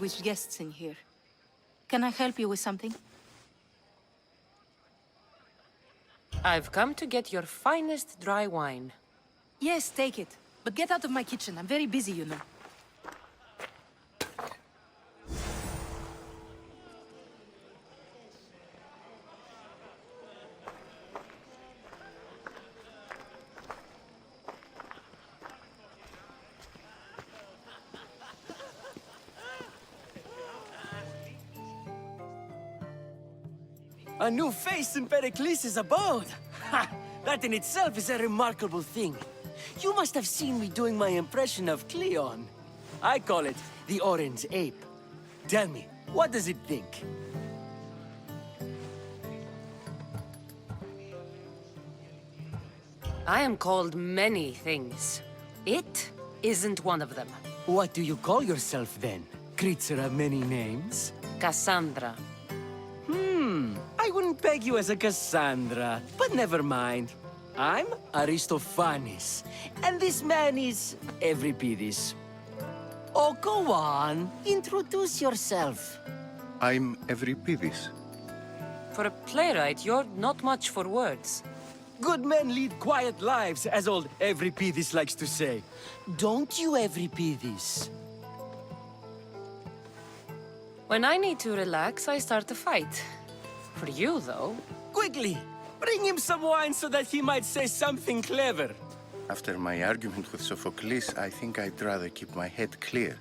with guests in here. Can I help you with something? I've come to get your finest dry wine. Yes, take it. But get out of my kitchen. I'm very busy, you know. A new face in Pericles' abode! Ha! That in itself is a remarkable thing. You must have seen me doing my impression of Cleon. I call it the Orange Ape. Tell me, what does it think? I am called many things. It isn't one of them. What do you call yourself then? Creature of many names? Cassandra. I wouldn't peg you as a Cassandra, but never mind. I'm Aristophanes, and this man is Euripides. Oh, go on. Introduce yourself. I'm Euripides. For a playwright, you're not much for words. Good men lead quiet lives, as old Euripides likes to say. Don't you, Euripides? When I need to relax, I start a fight. For you, though... Quickly! Bring him some wine so that he might say something clever. After my argument with Sophocles, I think I'd rather keep my head clear.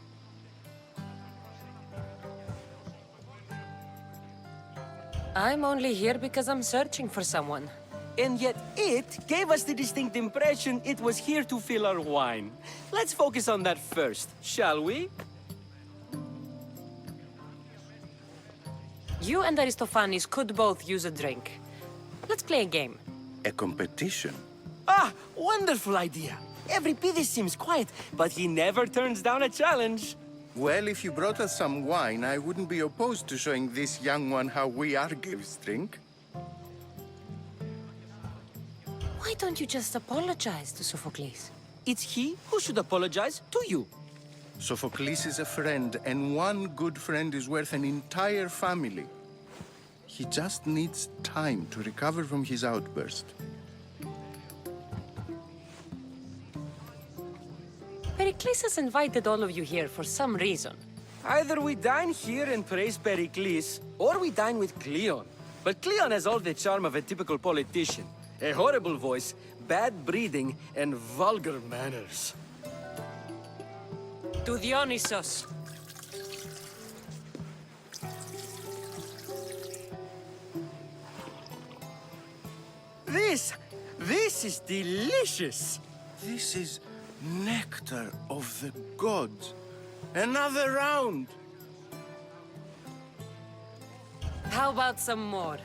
I'm only here because I'm searching for someone. And yet it gave us the distinct impression it was here to fill our wine. Let's focus on that first, shall we? You and Aristophanes could both use a drink. Let's play a game. A competition? Ah, wonderful idea. Euripides seems quiet, but he never turns down a challenge. Well, if you brought us some wine, I wouldn't be opposed to showing this young one how we Argives drink. Why don't you just apologize to Sophocles? It's he who should apologize to you. Sophocles is a friend, and one good friend is worth an entire family. He just needs time to recover from his outburst. Pericles has invited all of you here for some reason. Either we dine here and praise Pericles, or we dine with Cleon. But Cleon has all the charm of a typical politician. A horrible voice, bad breeding, and vulgar manners. To Dionysos. This is delicious! This is nectar of the gods. Another round! How about some more?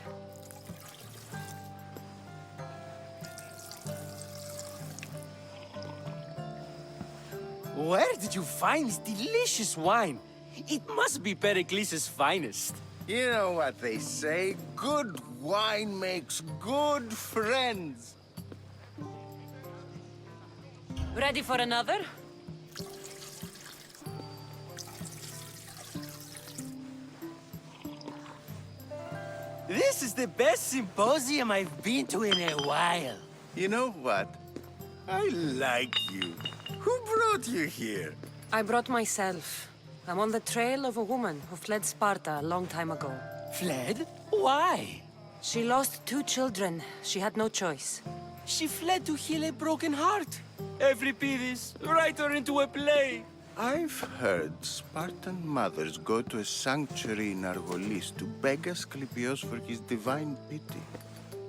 Where did you find this delicious wine? It must be Pericles' finest. You know what they say, good wine makes good friends. Ready for another? This is the best symposium I've been to in a while. You know what? I like you. Who brought you here? I brought myself. I'm on the trail of a woman who fled Sparta a long time ago. Fled? Why? She lost 2 children. She had no choice. She fled to heal a broken heart. Euripides, write her into a play. I've heard Spartan mothers go to a sanctuary in Argolis to beg Asclepios for his divine pity.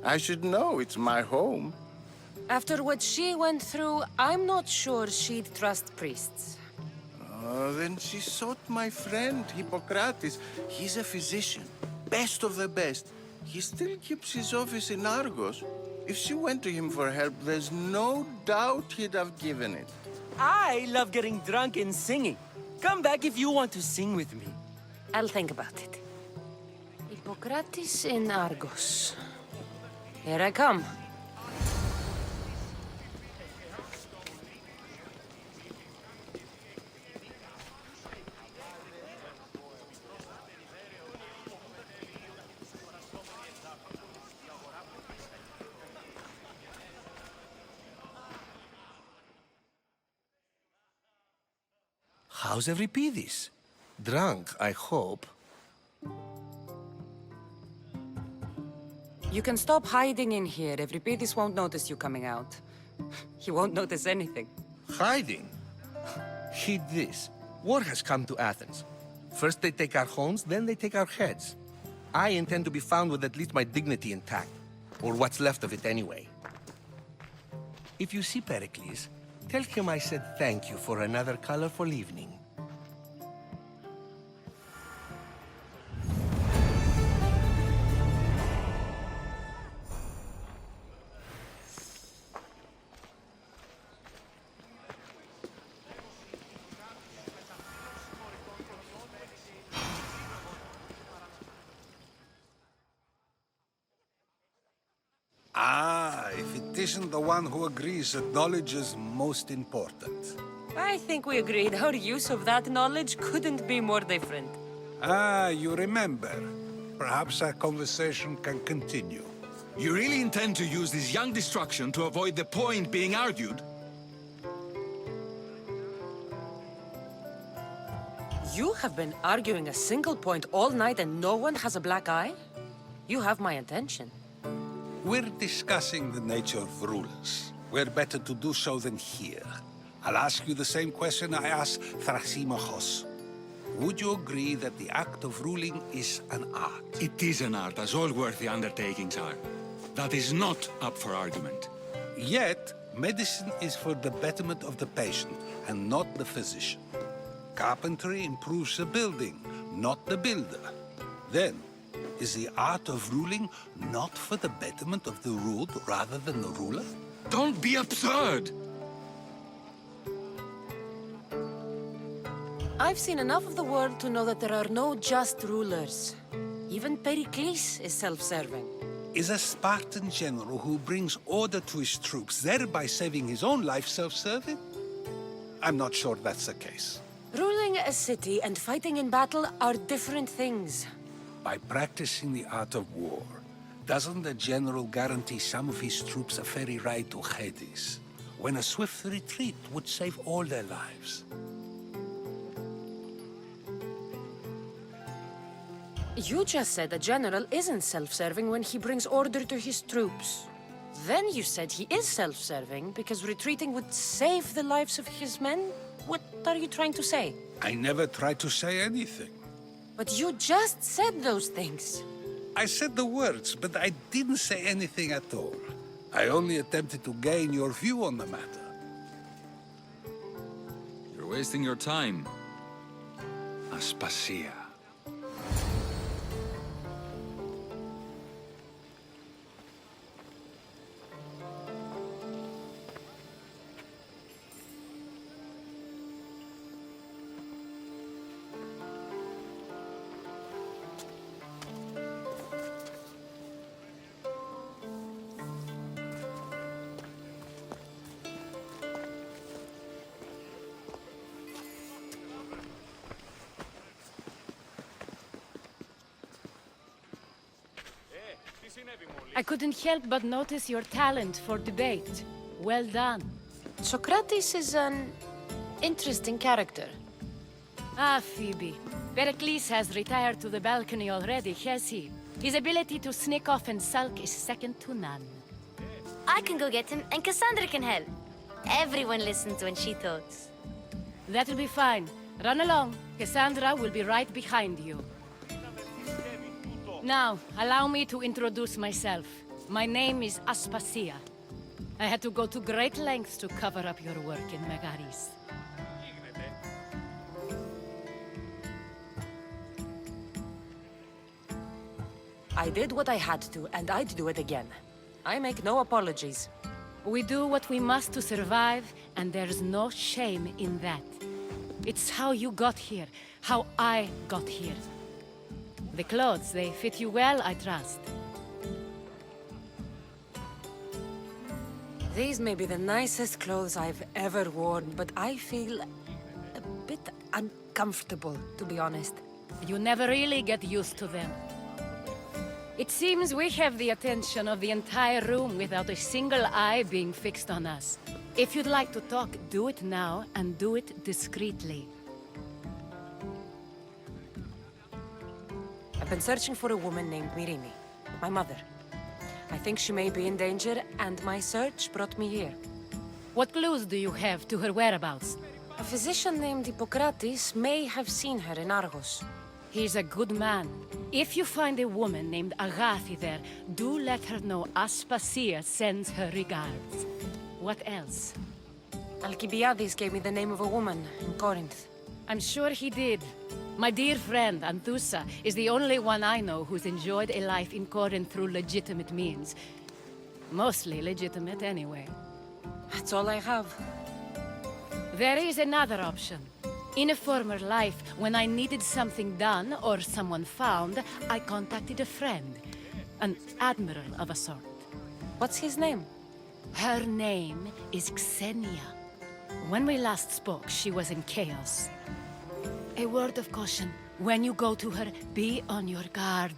I should know, it's my home. After what she went through, I'm not sure she'd trust priests. Oh, then she sought my friend, Hippocrates. He's a physician, best of the best. He still keeps his office in Argos. If she went to him for help, there's no doubt he'd have given it. I love getting drunk and singing. Come back if you want to sing with me. I'll think about it. Hippocrates in Argos. Here I come. How's Euripides? Drunk, I hope. You can stop hiding in here. Euripides won't notice you coming out. He won't notice anything. Hiding? Heed this. War has come to Athens. First they take our homes, then they take our heads. I intend to be found with at least my dignity intact. Or what's left of it anyway. If you see Pericles, tell him I said thank you for another colorful evening. Ah, if it isn't the one who agrees that knowledge is most important. I think we agreed our use of that knowledge couldn't be more different. Ah, you remember. Perhaps our conversation can continue. You really intend to use this young destruction to avoid the point being argued? You have been arguing a single point all night and no one has a black eye? You have my attention. We're discussing the nature of rulers. Where better to do so than here? I'll ask you the same question I asked Thrasymachos. Would you agree that the act of ruling is an art? It is an art, as all worthy undertakings are. That is not up for argument. Yet, medicine is for the betterment of the patient and not the physician. Carpentry improves the building, not the builder. Then, is the art of ruling not for the betterment of the ruled rather than the ruler? Don't be absurd! I've seen enough of the world to know that there are no just rulers. Even Pericles is self-serving. Is a Spartan general who brings order to his troops, thereby saving his own life, self-serving? I'm not sure that's the case. Ruling a city and fighting in battle are different things. By practicing the art of war, doesn't the general guarantee some of his troops a ferry ride to Hades, when a swift retreat would save all their lives? You just said a general isn't self-serving when he brings order to his troops. Then you said he is self-serving because retreating would save the lives of his men? What are you trying to say? I never tried to say anything. But you just said those things. I said the words, but I didn't say anything at all. I only attempted to gain your view on the matter. You're wasting your time. Aspasia. I couldn't help but notice your talent for debate. Well done. Socrates is an interesting character. Ah, Phoebe. Pericles has retired to the balcony already, has he? His ability to sneak off and sulk is second to none. I can go get him, and Cassandra can help. Everyone listens when she talks. That'll be fine. Run along. Cassandra will be right behind you. Now, allow me to introduce myself. My name is Aspasia. I had to go to great lengths to cover up your work in Megaris. I did what I had to, and I'd do it again. I make no apologies. We do what we must to survive, and there's no shame in that. It's how you got here, how I got here. The clothes, they fit you well, I trust. These may be the nicest clothes I've ever worn, but I feel a bit uncomfortable, to be honest. You never really get used to them. It seems we have the attention of the entire room without a single eye being fixed on us. If you'd like to talk, do it now, and do it discreetly. been searching for a woman named Mirini, my mother. I think she may be in danger, and my search brought me here. What clues do you have to her whereabouts? A physician named Hippocrates may have seen her in Argos. He's a good man. If you find a woman named Agathi there, do let her know Aspasia sends her regards. What else? Alcibiades gave me the name of a woman in Corinth. I'm sure he did. My dear friend, Anthusa, is the only one I know who's enjoyed a life in Corinth through legitimate means. Mostly legitimate, anyway. That's all I have. There is another option. In a former life, when I needed something done or someone found, I contacted a friend. An admiral of a sort. What's his name? Her name is Xenia. When we last spoke, she was in chaos. A word of caution. When you go to her, be on your guard.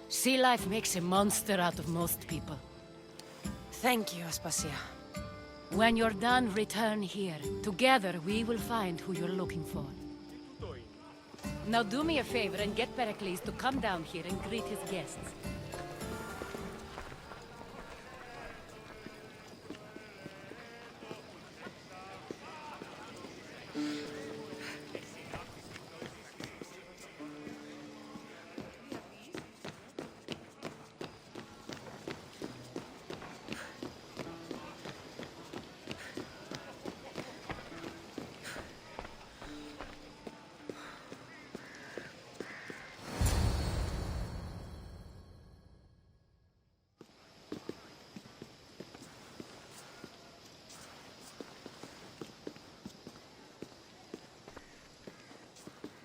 Sea life makes a monster out of most people. Thank you, Aspasia. When you're done, return here. Together, we will find who you're looking for. Now do me a favor and get Pericles to come down here and greet his guests.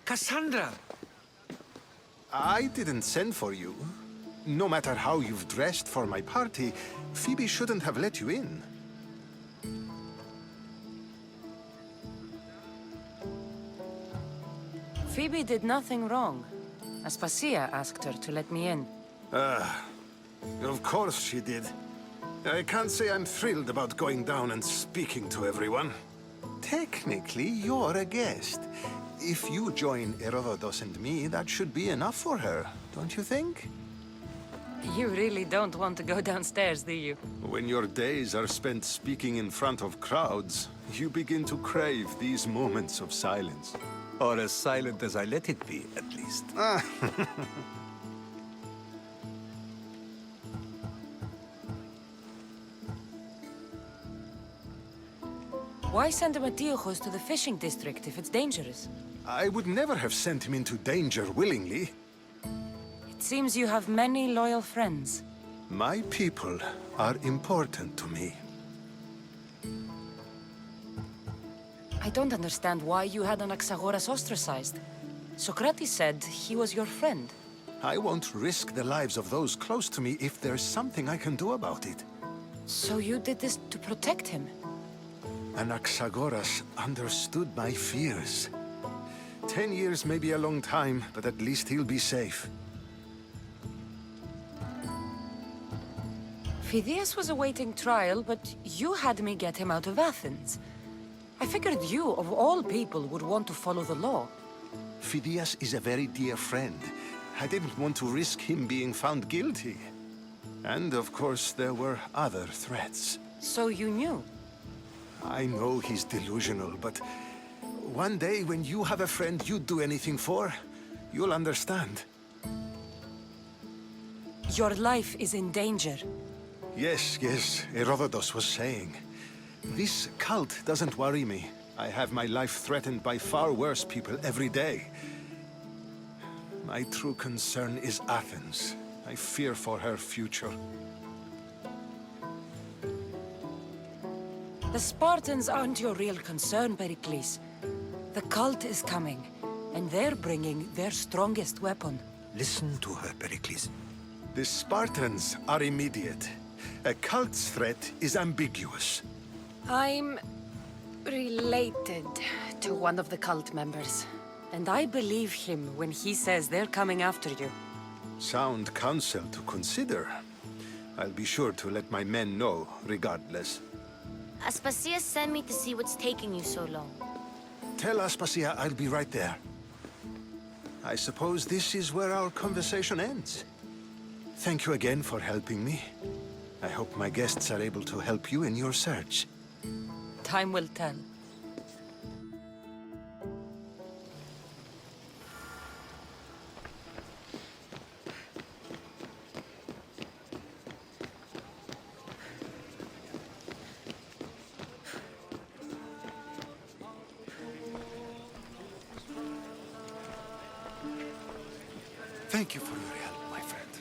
Cassandra! I didn't send for you. No matter how you've dressed for my party, Phoebe shouldn't have let you in. Phoebe did nothing wrong. Aspasia asked her to let me in. Of course she did. I can't say I'm thrilled about going down and speaking to everyone. Technically, you're a guest. If you join Herodotus and me, that should be enough for her, don't you think? You really don't want to go downstairs, do you? When your days are spent speaking in front of crowds, you begin to crave these moments of silence. Or as silent as I let it be, at least. Why send Matiochos to the fishing district if it's dangerous? I would never have sent him into danger willingly. It seems you have many loyal friends. My people are important to me. I don't understand why you had Anaxagoras ostracized. Socrates said he was your friend. I won't risk the lives of those close to me if there's something I can do about it. So you did this to protect him? Anaxagoras understood my fears. 10 years may be a long time, but at least he'll be safe. Phidias was awaiting trial, but you had me get him out of Athens. I figured you, of all people, would want to follow the law. Phidias is a very dear friend. I didn't want to risk him being found guilty. And of course, there were other threats. So you knew? I know he's delusional, but one day when you have a friend you'd do anything for, you'll understand. Your life is in danger. Yes, Herodotus was saying. This cult doesn't worry me. I have my life threatened by far worse people every day. My true concern is Athens. I fear for her future. The Spartans aren't your real concern, Pericles. The cult is coming, and they're bringing their strongest weapon. Listen to her, Pericles. The Spartans are immediate. A cult's threat is ambiguous. I'm related to one of the cult members, and I believe him when he says they're coming after you. Sound counsel to consider. I'll be sure to let my men know, regardless. Aspasia sent me to see what's taking you so long. Tell Aspasia I'll be right there. I suppose this is where our conversation ends. Thank you again for helping me. I hope my guests are able to help you in your search. Time will tell. Thank you for your help, my friend.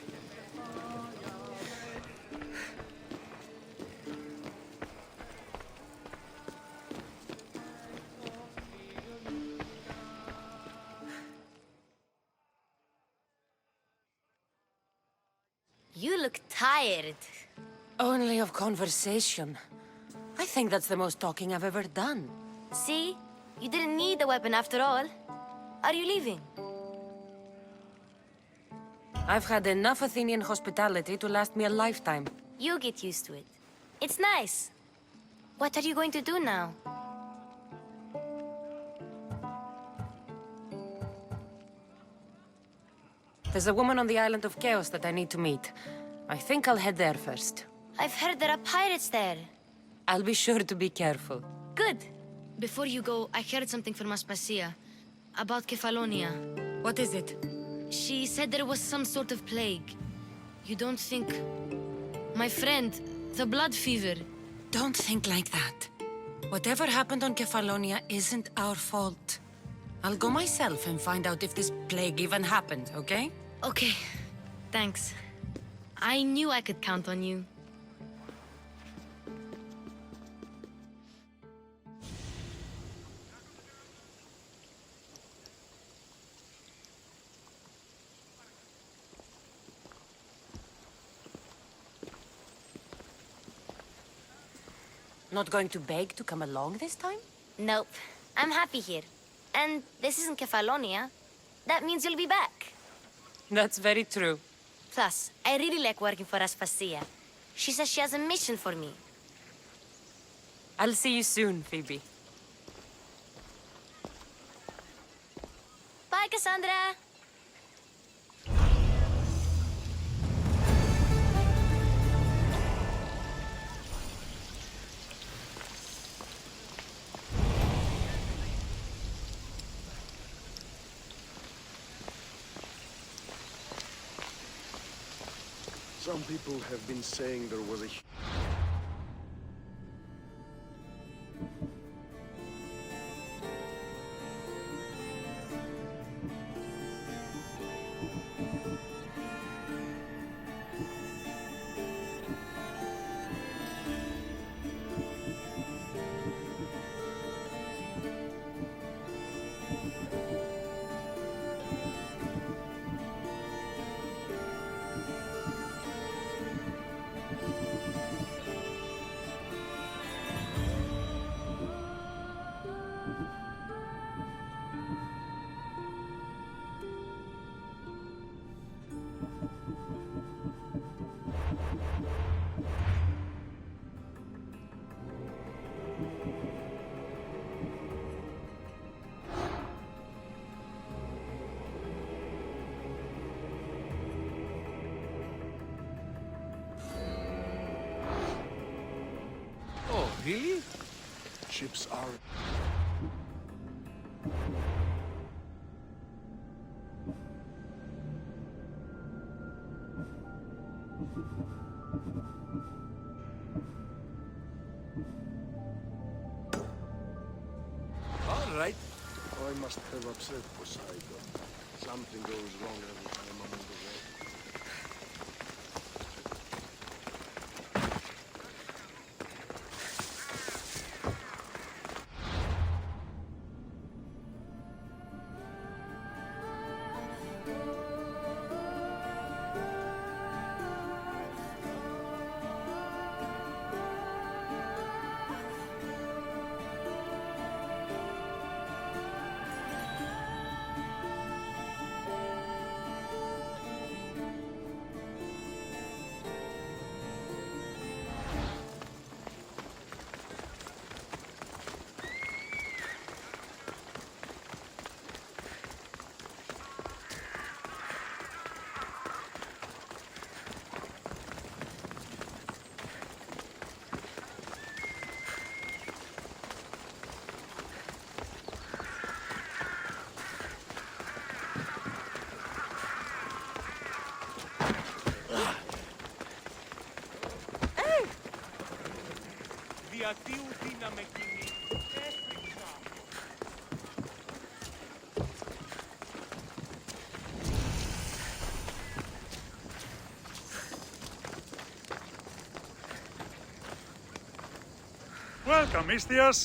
You look tired. Only of conversation. I think that's the most talking I've ever done. See? You didn't need the weapon after all. Are you leaving? I've had enough Athenian hospitality to last me a lifetime. You get used to it. It's nice. What are you going to do now? There's a woman on the island of Chaos that I need to meet. I think I'll head there first. I've heard there are pirates there. I'll be sure to be careful. Good. Before you go, I heard something from Aspasia. About Kefalonia. What is it? She said there was some sort of plague. You don't think... My friend, the blood fever. Don't think like that. Whatever happened on Kefalonia isn't our fault. I'll go myself and find out if this plague even happened, okay? Okay. Thanks. I knew I could count on you. Not going to beg to come along this time? Nope. I'm happy here. And this isn't Kefalonia. That means you'll be back. That's very true. Plus, I really like working for Aspasia. She says she has a mission for me. I'll see you soon, Phoebe. Bye, Cassandra! Some people have been saying there was a... Oh, really? Ships are... All right. I must have upset Poseidon. Something goes wrong every time I'm on the way. Γιατί ουδή να με κινεί. Έφυξα. Welcome, Istias.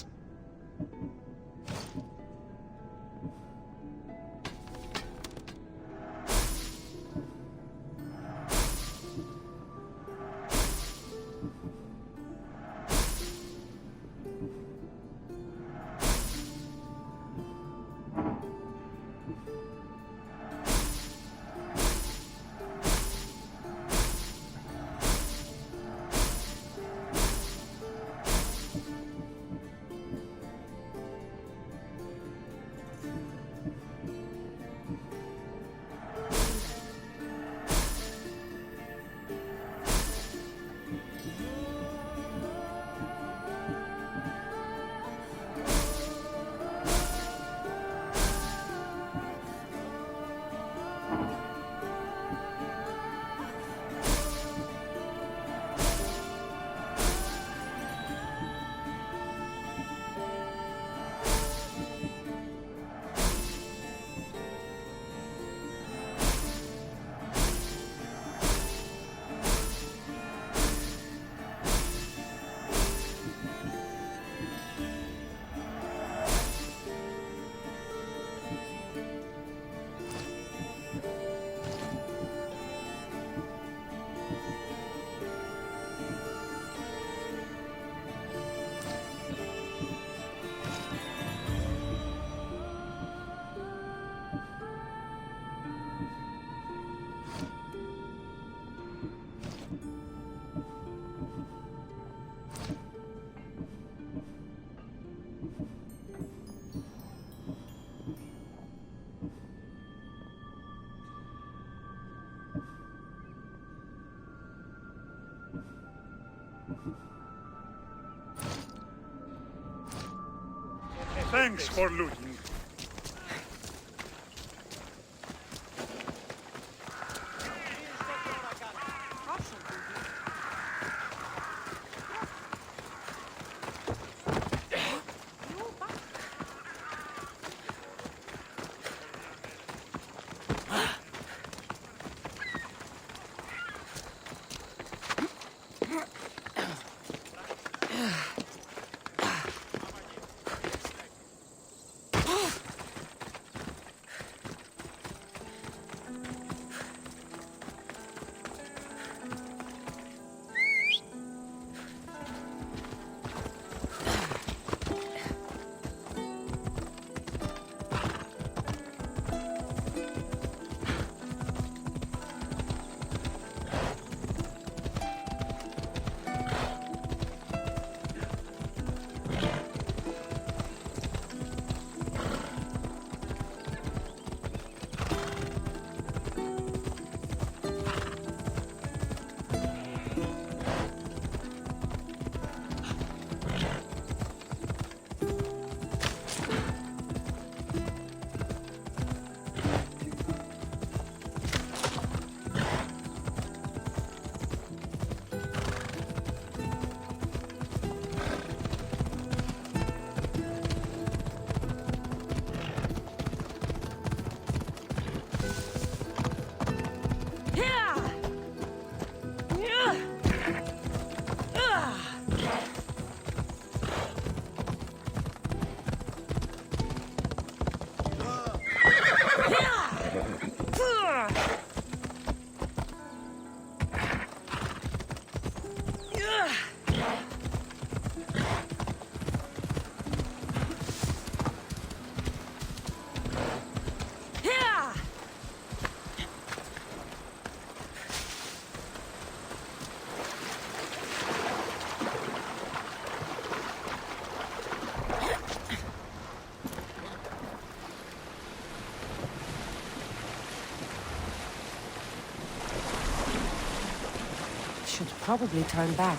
Thanks for looting. Should probably turn back.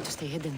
to stay hidden.